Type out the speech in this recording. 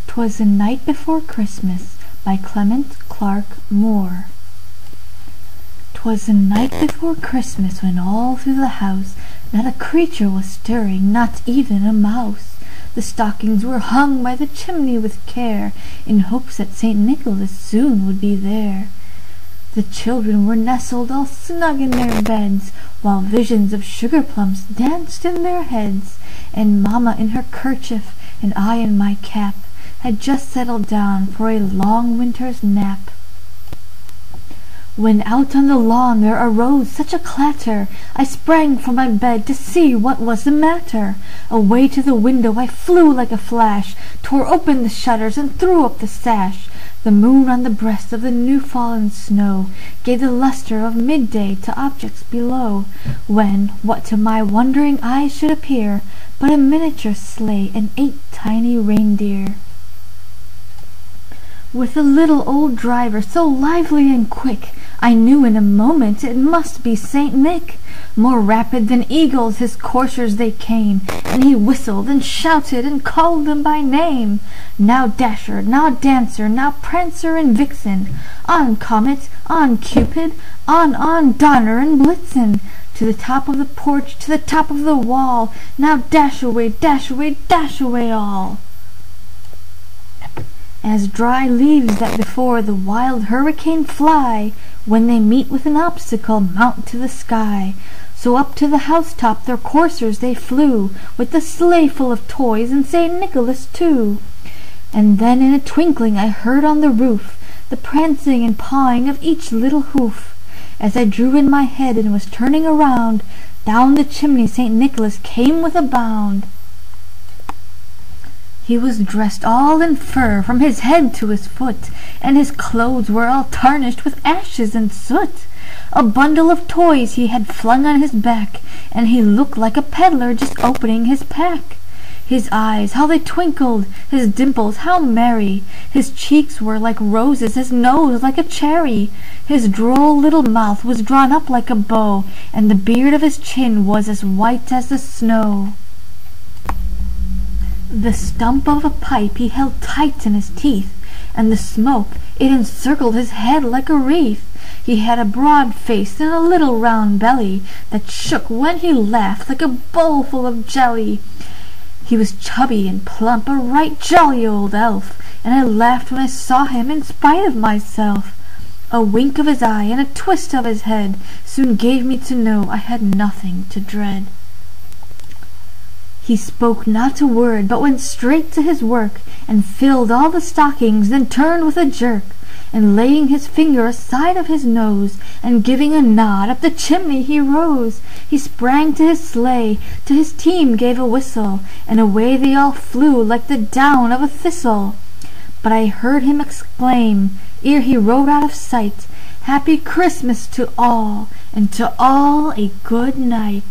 'Twas the night before Christmas by Clement Clarke Moore. 'Twas the night before Christmas when all through the house not a creature was stirring, not even a mouse. The stockings were hung by the chimney with care, in hopes that St. Nicholas soon would be there. The children were nestled all snug in their beds, while visions of sugar plums danced in their heads, and Mamma in her kerchief and I in my cap had just settled down for a long winter's nap. When out on the lawn there arose such a clatter, I sprang from my bed to see what was the matter. Away to the window I flew like a flash, tore open the shutters and threw up the sash. The moon on the breast of the new-fallen snow gave the lustre of midday to objects below, when what to my wondering eyes should appear but a miniature sleigh and 8 tiny reindeer, with a little old driver so lively and quick, I knew in a moment it must be St. Nick. More rapid than eagles his coursers they came, and he whistled and shouted and called them by name. Now Dasher, now Dancer, now Prancer and Vixen, on Comet, on Cupid, on Donner and Blitzen, to the top of the porch, to the top of the wall, now dash away, dash away, dash away all. As dry leaves that before the wild hurricane fly, when they meet with an obstacle mount to the sky, so up to the housetop their coursers they flew, with the sleigh full of toys and St. Nicholas too. And then in a twinkling I heard on the roof the prancing and pawing of each little hoof. As I drew in my head and was turning around, down the chimney St. Nicholas came with a bound. He was dressed all in fur from his head to his foot, and his clothes were all tarnished with ashes and soot. A bundle of toys he had flung on his back, and he looked like a peddler just opening his pack. His eyes, how they twinkled, his dimples, how merry, his cheeks were like roses, his nose like a cherry, his droll little mouth was drawn up like a bow, and the beard of his chin was as white as the snow. The stump of a pipe he held tight in his teeth, and the smoke, it encircled his head like a wreath. He had a broad face and a little round belly that shook when he laughed like a bowl full of jelly. He was chubby and plump, a right jolly old elf, and I laughed when I saw him in spite of myself. A wink of his eye and a twist of his head soon gave me to know I had nothing to dread. He spoke not a word, but went straight to his work, and filled all the stockings, then turned with a jerk, and laying his finger aside of his nose, and giving a nod, up the chimney he rose. He sprang to his sleigh, to his team gave a whistle, and away they all flew like the down of a thistle. But I heard him exclaim, ere he rode out of sight, "Happy Christmas to all, and to all a good night."